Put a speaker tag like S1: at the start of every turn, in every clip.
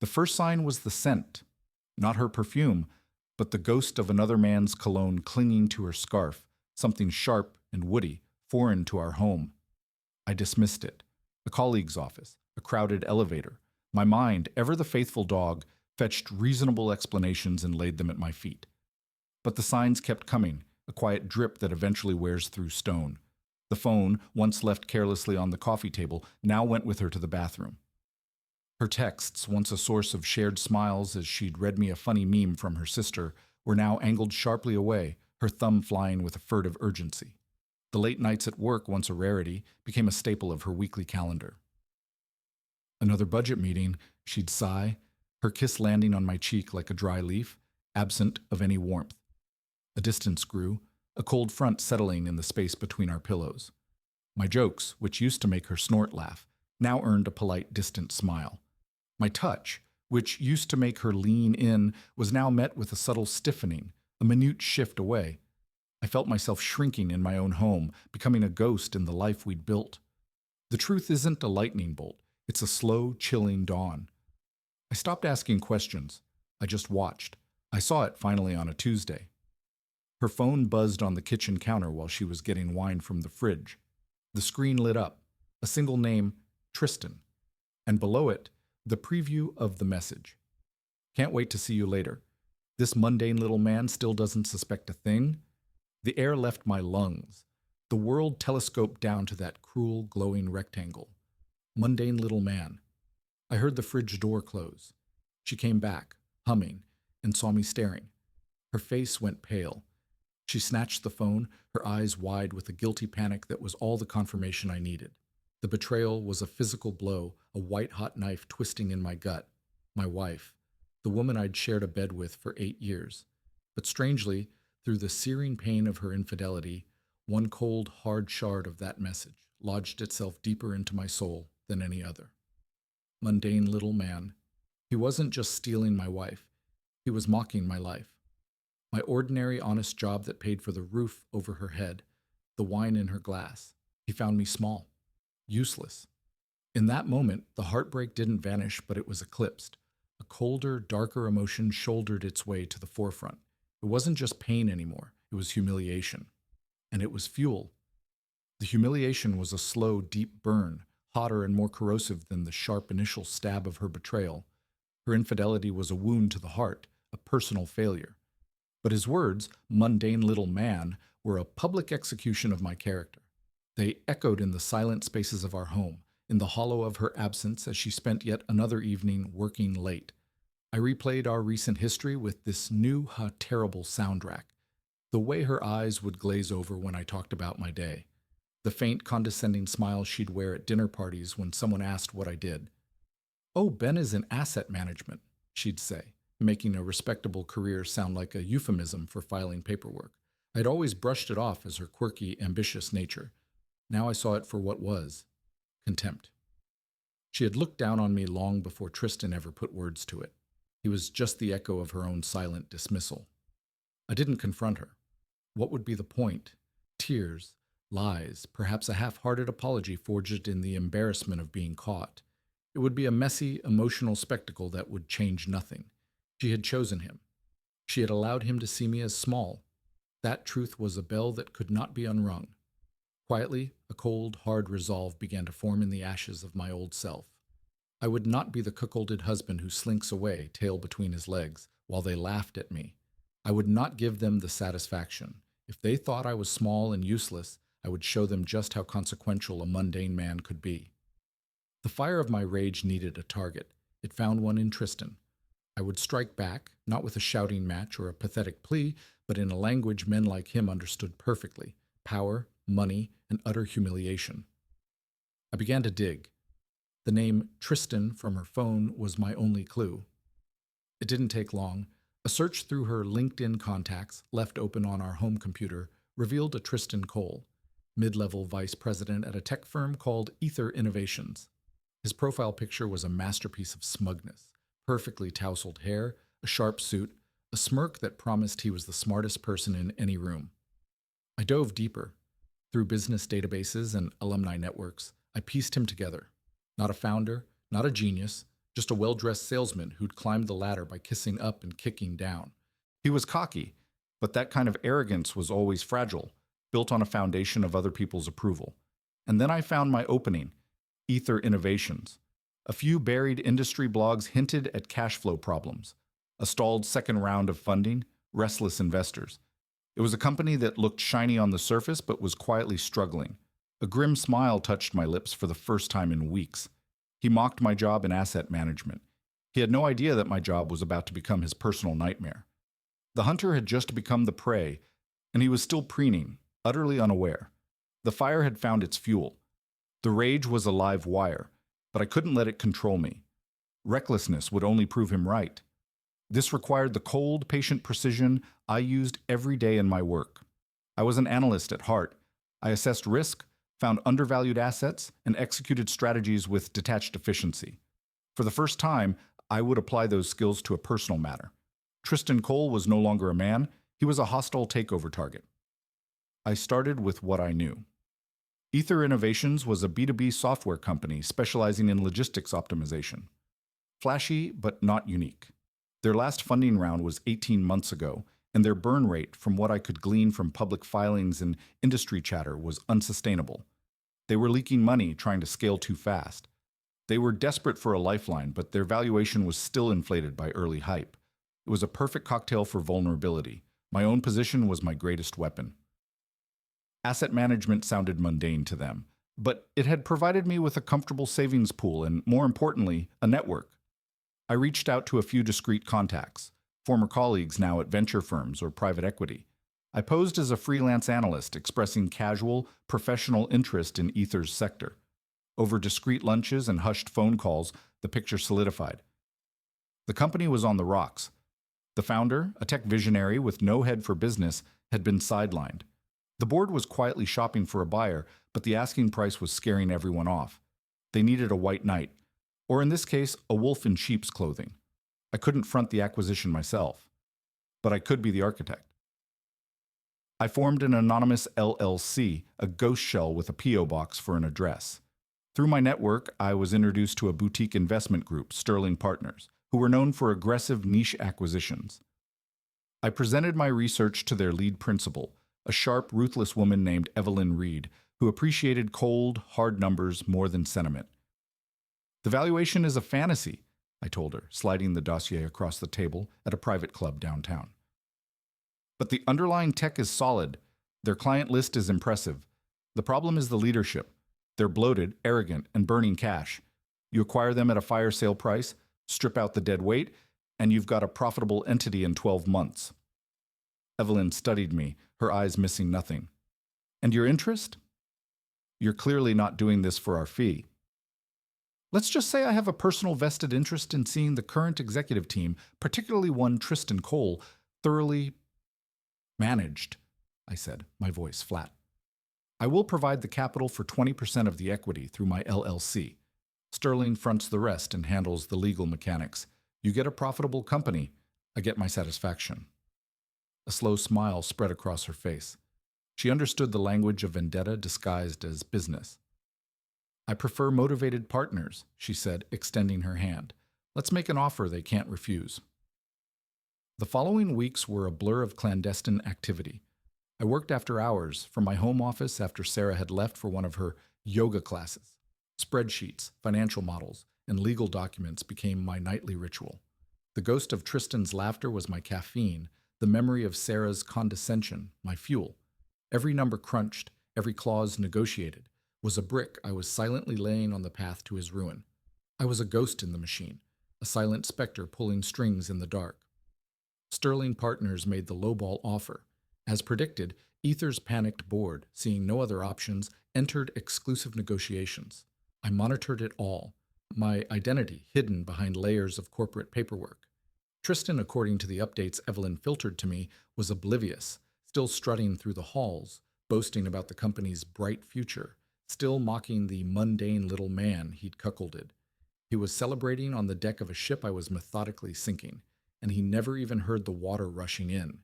S1: The first sign was the scent, not her perfume, but the ghost of another man's cologne clinging to her scarf, something sharp and woody, foreign to our home. I dismissed it. A colleague's office, a crowded elevator. My mind, ever the faithful dog, fetched reasonable explanations and laid them at my feet. But the signs kept coming, a quiet drip that eventually wears through stone. The phone, once left carelessly on the coffee table, now went with her to the bathroom. Her texts, once a source of shared smiles as she'd read me a funny meme from her sister, were now angled sharply away, her thumb flying with a furtive urgency. The late nights at work, once a rarity, became a staple of her weekly calendar. Another budget meeting, she'd sigh, her kiss landing on my cheek like a dry leaf, absent of any warmth. A distance grew, a cold front settling in the space between our pillows. My jokes, which used to make her snort laugh, now earned a polite, distant smile. My touch, which used to make her lean in, was now met with a subtle stiffening, a minute shift away. I felt myself shrinking in my own home, becoming a ghost in the life we'd built. The truth isn't a lightning bolt. It's a slow, chilling dawn. I stopped asking questions. I just watched. I saw it finally on a Tuesday. Her phone buzzed on the kitchen counter while she was getting wine from the fridge. The screen lit up. A single name, Tristan. And below it, the preview of the message. Can't wait to see you later. This mundane little man still doesn't suspect a thing. The air left my lungs. The world telescoped down to that cruel, glowing rectangle. Mundane little man. I heard the fridge door close. She came back, humming, and saw me staring. Her face went pale. She snatched the phone, her eyes wide with a guilty panic that was all the confirmation I needed. The betrayal was a physical blow, a white-hot knife twisting in my gut. My wife, the woman I'd shared a bed with for 8 years. But strangely, through the searing pain of her infidelity, one cold, hard shard of that message lodged itself deeper into my soul than any other. Mundane little man. He wasn't just stealing my wife. He was mocking my life. My ordinary, honest job that paid for the roof over her head, the wine in her glass. He found me small, useless. In that moment, the heartbreak didn't vanish, but it was eclipsed. A colder, darker emotion shouldered its way to the forefront. It wasn't just pain anymore. It was humiliation. And it was fuel. The humiliation was a slow, deep burn, hotter and more corrosive than the sharp initial stab of her betrayal. Her infidelity was a wound to the heart, a personal failure. But his words, mundane little man, were a public execution of my character. They echoed in the silent spaces of our home, in the hollow of her absence as she spent yet another evening working late. I replayed our recent history with this new, terrible soundtrack. The way her eyes would glaze over when I talked about my day. The faint, condescending smile she'd wear at dinner parties when someone asked what I did. "Oh, Ben is in asset management," she'd say, making a respectable career sound like a euphemism for filing paperwork. I'd always brushed it off as her quirky, ambitious nature. Now I saw it for what was: contempt. She had looked down on me long before Tristan ever put words to it. He was just the echo of her own silent dismissal. I didn't confront her. What would be the point? Tears, lies, perhaps a half-hearted apology forged in the embarrassment of being caught. It would be a messy, emotional spectacle that would change nothing. She had chosen him. She had allowed him to see me as small. That truth was a bell that could not be unrung. Quietly, a cold, hard resolve began to form in the ashes of my old self. I would not be the cuckolded husband who slinks away, tail between his legs, while they laughed at me. I would not give them the satisfaction. If they thought I was small and useless, I would show them just how consequential a mundane man could be. The fire of my rage needed a target. It found one in Tristan. I would strike back, not with a shouting match or a pathetic plea, but in a language men like him understood perfectly: power, money, and utter humiliation. I began to dig. The name Tristan from her phone was my only clue. It didn't take long. A search through her LinkedIn contacts, left open on our home computer, revealed a Tristan Cole, mid-level vice president at a tech firm called Ether Innovations. His profile picture was a masterpiece of smugness: perfectly tousled hair, a sharp suit, a smirk that promised he was the smartest person in any room. I dove deeper. Through business databases and alumni networks, I pieced him together. Not a founder, not a genius, just a well-dressed salesman who'd climbed the ladder by kissing up and kicking down. He was cocky, but that kind of arrogance was always fragile, built on a foundation of other people's approval. And then I found my opening, Ether Innovations. A few buried industry blogs hinted at cash flow problems, a stalled second round of funding, restless investors. It was a company that looked shiny on the surface but was quietly struggling. A grim smile touched my lips for the first time in weeks. He mocked my job in asset management. He had no idea that my job was about to become his personal nightmare. The hunter had just become the prey, and he was still preening, utterly unaware. The fire had found its fuel. The rage was a live wire, but I couldn't let it control me. Recklessness would only prove him right. This required the cold, patient precision I used every day in my work. I was an analyst at heart. I assessed risk, found undervalued assets, and executed strategies with detached efficiency. For the first time, I would apply those skills to a personal matter. Tristan Cole was no longer a man, he was a hostile takeover target. I started with what I knew. Ether Innovations was a B2B software company specializing in logistics optimization. Flashy, but not unique. Their last funding round was 18 months ago, and their burn rate, from what I could glean from public filings and industry chatter, was unsustainable. They were leaking money, trying to scale too fast. They were desperate for a lifeline, but their valuation was still inflated by early hype. It was a perfect cocktail for vulnerability. My own position was my greatest weapon. Asset management sounded mundane to them, but it had provided me with a comfortable savings pool and, more importantly, a network. I reached out to a few discreet contacts, former colleagues now at venture firms or private equity. I posed as a freelance analyst expressing casual, professional interest in Ether's sector. Over discreet lunches and hushed phone calls, the picture solidified. The company was on the rocks. The founder, a tech visionary with no head for business, had been sidelined. The board was quietly shopping for a buyer, but the asking price was scaring everyone off. They needed a white knight, or in this case, a wolf in sheep's clothing. I couldn't front the acquisition myself, but I could be the architect. I formed an anonymous LLC, a ghost shell with a P.O. box for an address. Through my network, I was introduced to a boutique investment group, Sterling Partners, who were known for aggressive niche acquisitions. I presented my research to their lead principal, a sharp, ruthless woman named Evelyn Reed, who appreciated cold, hard numbers more than sentiment. The valuation is a fantasy, I told her, sliding the dossier across the table at a private club downtown. But the underlying tech is solid. Their client list is impressive. The problem is the leadership. They're bloated, arrogant, and burning cash. You acquire them at a fire sale price, strip out the dead weight, and you've got a profitable entity in 12 months. Evelyn studied me, her eyes missing nothing. And your interest? You're clearly not doing this for our fee. Let's just say I have a personal vested interest in seeing the current executive team, particularly one Tristan Cole, thoroughly managed, I said, my voice flat. I will provide the capital for 20% of the equity through my LLC. Sterling fronts the rest and handles the legal mechanics. You get a profitable company. I get my satisfaction. A slow smile spread across her face. She understood the language of vendetta disguised as business. I prefer motivated partners, she said, extending her hand. Let's make an offer they can't refuse. The following weeks were a blur of clandestine activity. I worked after hours from my home office after Sarah had left for one of her yoga classes. Spreadsheets, financial models, and legal documents became my nightly ritual. The ghost of Tristan's laughter was my caffeine, the memory of Sarah's condescension, my fuel. Every number crunched, every clause negotiated, was a brick I was silently laying on the path to his ruin. I was a ghost in the machine, a silent specter pulling strings in the dark. Sterling Partners made the lowball offer. As predicted, Ether's panicked board, seeing no other options, entered exclusive negotiations. I monitored it all, my identity hidden behind layers of corporate paperwork. Tristan, according to the updates Evelyn filtered to me, was oblivious, still strutting through the halls, boasting about the company's bright future, still mocking the mundane little man he'd cuckolded. He was celebrating on the deck of a ship I was methodically sinking, and he never even heard the water rushing in.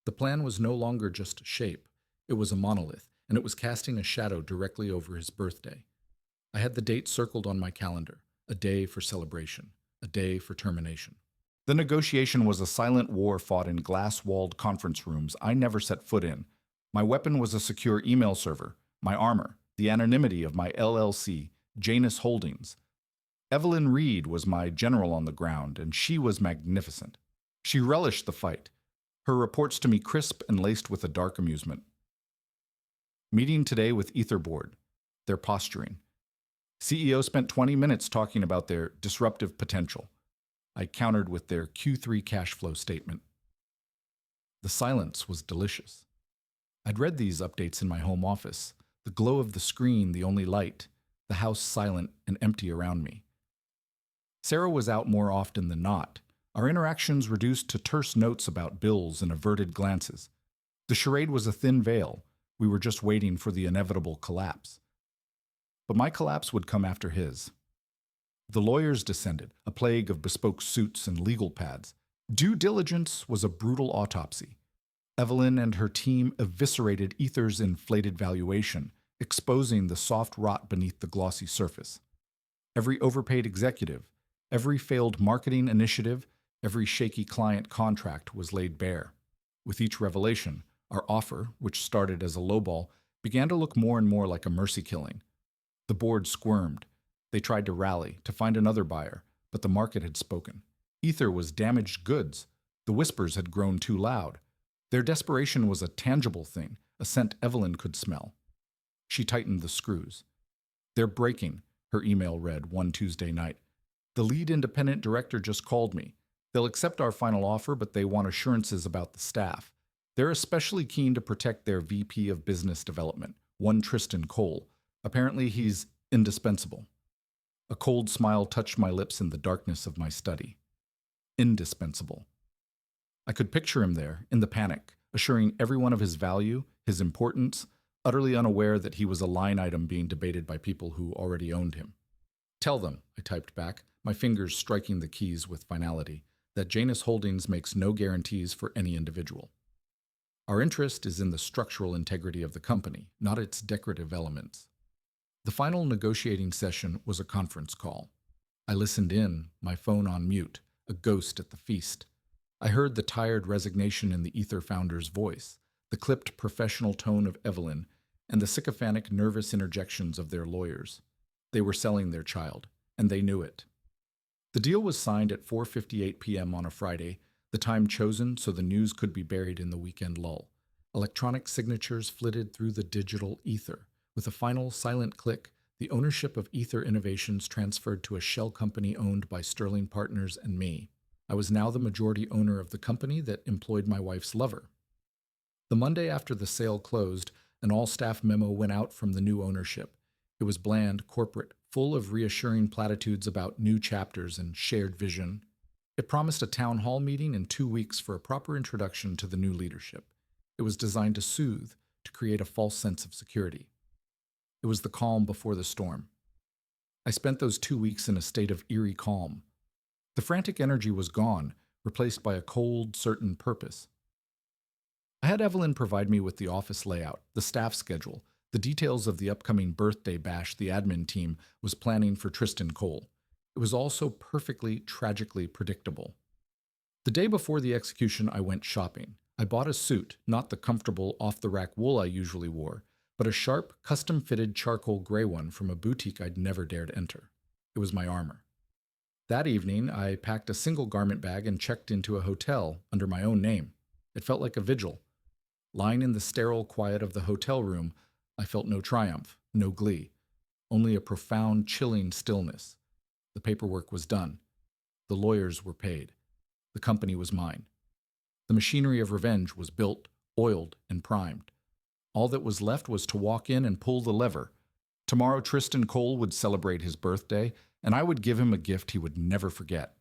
S1: The plan was no longer just a shape. It was a monolith, and it was casting a shadow directly over his birthday. I had the date circled on my calendar, a day for celebration, a a day for termination. The negotiation was a silent war fought in glass-walled conference rooms I never set foot in. My weapon was a secure email server, my armor, the anonymity of my LLC, Janus Holdings. Evelyn Reed was my general on the ground, and she was magnificent. She relished the fight, her reports to me crisp and laced with a dark amusement. Meeting today with Etherboard, their posturing. CEO spent 20 minutes talking about their disruptive potential. I countered with their Q3 cash flow statement. The silence was delicious. I'd read these updates in my home office, the glow of the screen the only light, the house silent and empty around me. Sarah was out more often than not, our interactions reduced to terse notes about bills and averted glances. The charade was a thin veil. We were just waiting for the inevitable collapse. But my collapse would come after his. The lawyers descended, a plague of bespoke suits and legal pads. Due diligence was a brutal autopsy. Evelyn and her team eviscerated Ether's inflated valuation, exposing the soft rot beneath the glossy surface. Every overpaid executive, every failed marketing initiative, every shaky client contract was laid bare. With each revelation, our offer, which started as a lowball, began to look more and more like a mercy killing. The board squirmed. They tried to rally, to find another buyer, but the market had spoken. Ether was damaged goods. The whispers had grown too loud. Their desperation was a tangible thing, a scent Evelyn could smell. She tightened the screws. "They're breaking," her email read one Tuesday night. "The lead independent director just called me. They'll accept our final offer, but they want assurances about the staff. They're especially keen to protect their VP of Business Development, one Tristan Cole. Apparently he's indispensable." A cold smile touched my lips in the darkness of my study. Indispensable. I could picture him there, in the panic, assuring everyone of his value, his importance, utterly unaware that he was a line item being debated by people who already owned him. "Tell them," I typed back, my fingers striking the keys with finality, "that Janus Holdings makes no guarantees for any individual. Our interest is in the structural integrity of the company, not its decorative elements." The final negotiating session was a conference call. I listened in, my phone on mute, a ghost at the feast. I heard the tired resignation in the Ether founder's voice, the clipped professional tone of Evelyn, and the sycophantic nervous interjections of their lawyers. They were selling their child, and they knew it. The deal was signed at 4:58 p.m. on a Friday, the time chosen so the news could be buried in the weekend lull. Electronic signatures flitted through the digital ether. With a final silent click, the ownership of Ether Innovations transferred to a shell company owned by Sterling Partners and me. I was now the majority owner of the company that employed my wife's lover. The Monday after the sale closed, an all-staff memo went out from the new ownership. It was bland, corporate, full of reassuring platitudes about new chapters and shared vision. It promised a town hall meeting in 2 weeks for a proper introduction to the new leadership. It was designed to soothe, to create a false sense of security. It was the calm before the storm. I spent those 2 weeks in a state of eerie calm. The frantic energy was gone, replaced by a cold, certain purpose. I had Evelyn provide me with the office layout, the staff schedule, the details of the upcoming birthday bash the admin team was planning for Tristan Cole. It was all so perfectly, tragically predictable. The day before the execution, I went shopping. I bought a suit, not the comfortable, off-the-rack wool I usually wore, but a sharp, custom-fitted charcoal gray one from a boutique I'd never dared enter. It was my armor. That evening, I packed a single garment bag and checked into a hotel under my own name. It felt like a vigil. Lying in the sterile quiet of the hotel room, I felt no triumph, no glee, only a profound, chilling stillness. The paperwork was done. The lawyers were paid. The company was mine. The machinery of revenge was built, oiled, and primed. All that was left was to walk in and pull the lever. Tomorrow Tristan Cole would celebrate his birthday, and I would give him a gift he would never forget.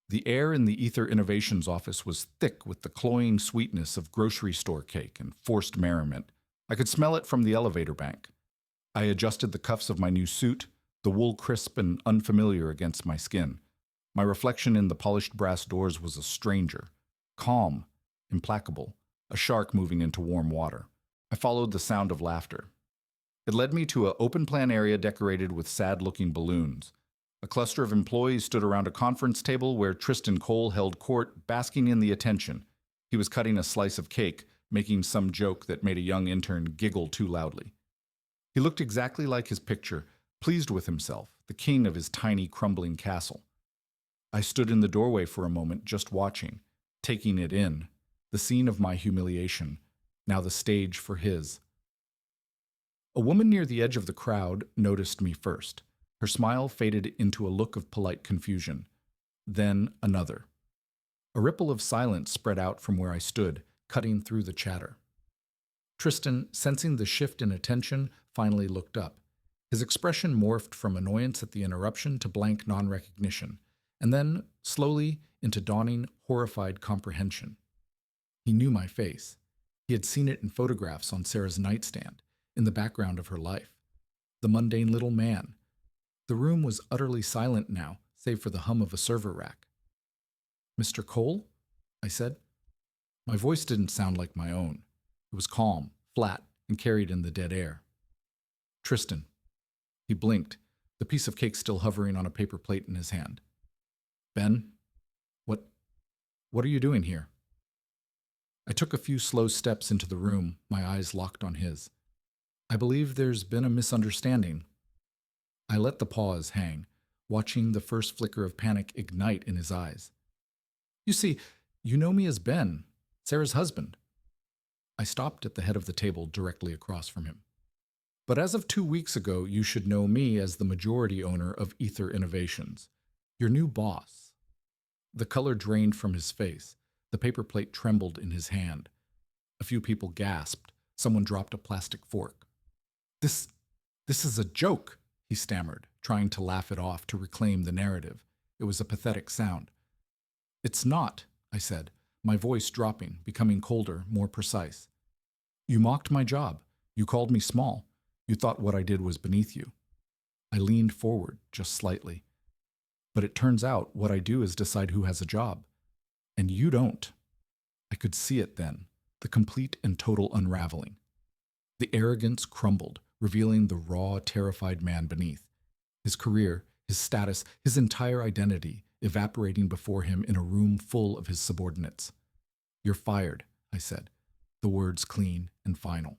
S1: The air in the Ether Innovations office was thick with the cloying sweetness of grocery store cake and forced merriment. I could smell it from the elevator bank. I adjusted the cuffs of my new suit, the wool crisp and unfamiliar against my skin. My reflection in the polished brass doors was a stranger, calm, implacable, a shark moving into warm water. I followed the sound of laughter. It led me to an open-plan area decorated with sad-looking balloons. A cluster of employees stood around a conference table where Tristan Cole held court, basking in the attention. He was cutting a slice of cake, making some joke that made a young intern giggle too loudly. He looked exactly like his picture, pleased with himself, the king of his tiny, crumbling castle. I stood in the doorway for a moment, just watching, taking it in, the scene of my humiliation, now the stage for his. A woman near the edge of the crowd noticed me first. Her smile faded into a look of polite confusion. Then another. A ripple of silence spread out from where I stood, cutting through the chatter. Tristan, sensing the shift in attention, finally looked up. His expression morphed from annoyance at the interruption to blank non-recognition, and then, slowly, into dawning, horrified comprehension. He knew my face. He had seen it in photographs on Sarah's nightstand, in the background of her life. The mundane little man. The room was utterly silent now, save for the hum of a server rack. "Mr. Cole?" I said. My voice didn't sound like my own. It was calm, flat, and carried in the dead air. "Tristan." He blinked, the piece of cake still hovering on a paper plate in his hand. "Ben? What are you doing here?" I took a few slow steps into the room, my eyes locked on his. "I believe there's been a misunderstanding." I let the pause hang, watching the first flicker of panic ignite in his eyes. "You see, you know me as Ben, Sarah's husband." I stopped at the head of the table directly across from him. "But as of 2 weeks ago, you should know me as the majority owner of Ether Innovations, your new boss." The color drained from his face. The paper plate trembled in his hand. A few people gasped. Someone dropped a plastic fork. This is a joke," he stammered, trying to laugh it off to reclaim the narrative. It was a pathetic sound. "It's not," I said, my voice dropping, becoming colder, more precise. "You mocked my job. You called me small. You thought what I did was beneath you." I leaned forward, just slightly. "But it turns out what I do is decide who has a job. And you don't." I could see it then, the complete and total unraveling. The arrogance crumbled, revealing the raw, terrified man beneath. His career, his status, his entire identity evaporating before him in a room full of his subordinates. "You're fired," I said, the words clean and final.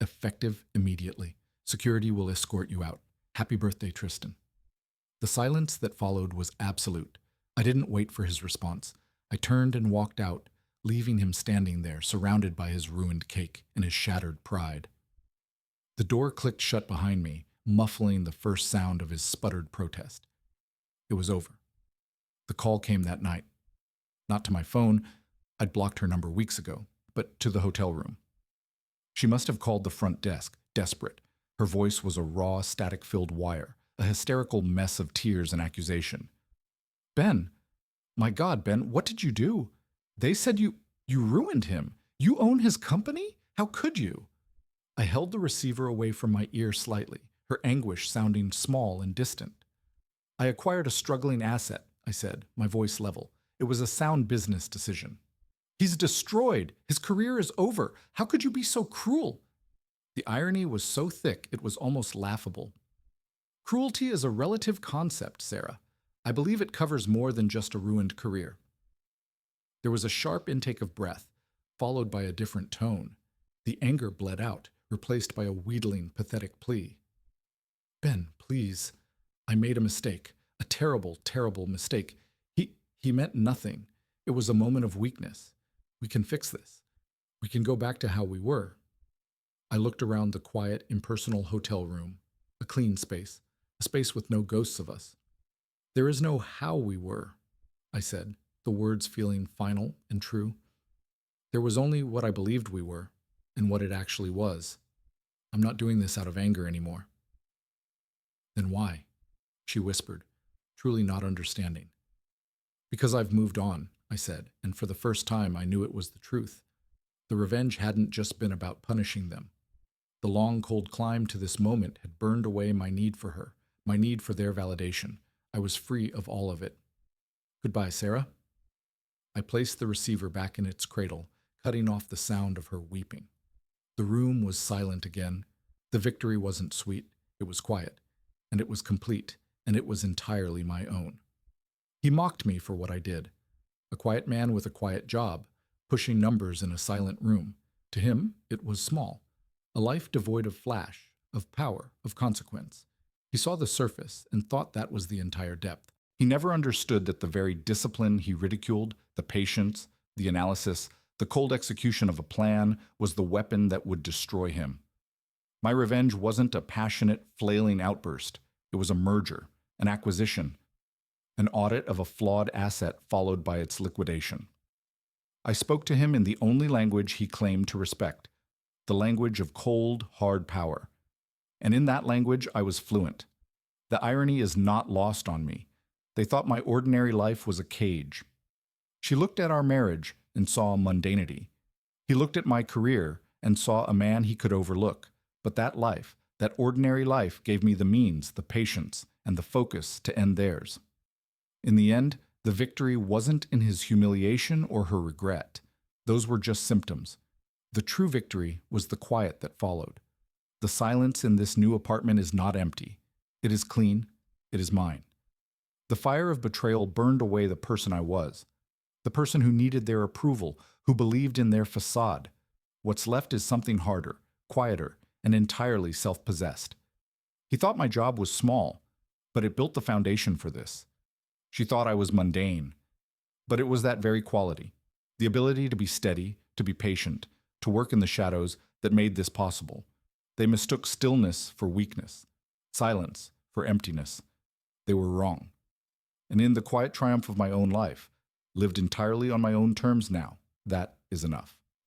S1: "Effective immediately. Security will escort you out. Happy birthday, Tristan." The silence that followed was absolute. I didn't wait for his response. I turned and walked out, leaving him standing there, surrounded by his ruined cake and his shattered pride. The door clicked shut behind me, muffling the first sound of his sputtered protest. It was over. The call came that night. Not to my phone, I'd blocked her number weeks ago, but to the hotel room. She must have called the front desk, desperate. Her voice was a raw, static-filled wire, a hysterical mess of tears and accusation. "Ben, my God, Ben, what did you do? They said you ruined him. You own his company? How could you?" I held the receiver away from my ear slightly, her anguish sounding small and distant. "I acquired a struggling asset," I said, my voice level. "It was a sound business decision." "He's destroyed. His career is over. How could you be so cruel?" The irony was so thick it was almost laughable. "Cruelty is a relative concept, Sarah. I believe it covers more than just a ruined career." There was a sharp intake of breath, followed by a different tone. The anger bled out, replaced by a wheedling, pathetic plea. "Ben, please. I made a mistake. A terrible, terrible mistake. He meant nothing. It was a moment of weakness. We can fix this. We can go back to how we were." I looked around the quiet, impersonal hotel room, a clean space, a space with no ghosts of us. "There is no how we were," I said, the words feeling final and true. "There was only what I believed we were, and what it actually was. I'm not doing this out of anger anymore." "Then why?" she whispered, truly not understanding. "Because I've moved on," I said, and for the first time I knew it was the truth. The revenge hadn't just been about punishing them. The long, cold climb to this moment had burned away my need for her, my need for their validation. I was free of all of it. "Goodbye, Sarah." I placed the receiver back in its cradle, cutting off the sound of her weeping. The room was silent again. The victory wasn't sweet, it was quiet, and it was complete, and it was entirely my own. He mocked me for what I did. A quiet man with a quiet job, pushing numbers in a silent room. To him, it was small. A life devoid of flash, of power, of consequence. He saw the surface and thought that was the entire depth. He never understood that the very discipline he ridiculed, the patience, the analysis, the cold execution of a plan, was the weapon that would destroy him. My revenge wasn't a passionate, flailing outburst. It was a merger, an acquisition, an audit of a flawed asset followed by its liquidation. I spoke to him in the only language he claimed to respect, the language of cold, hard power. And in that language, I was fluent. The irony is not lost on me. They thought my ordinary life was a cage. She looked at our marriage and saw mundanity. He looked at my career and saw a man he could overlook. But that life, that ordinary life, gave me the means, the patience, and the focus to end theirs. In the end, the victory wasn't in his humiliation or her regret. Those were just symptoms. The true victory was the quiet that followed. The silence in this new apartment is not empty. It is clean. It is mine. The fire of betrayal burned away the person I was, the person who needed their approval, who believed in their facade. What's left is something harder, quieter, and entirely self-possessed. He thought my job was small, but it built the foundation for this. She thought I was mundane, but it was that very quality, the ability to be steady, to be patient, to work in the shadows, that made this possible. They mistook stillness for weakness, silence for emptiness. They were wrong. And in the quiet triumph of my own life, lived entirely on my own terms now, that is enough.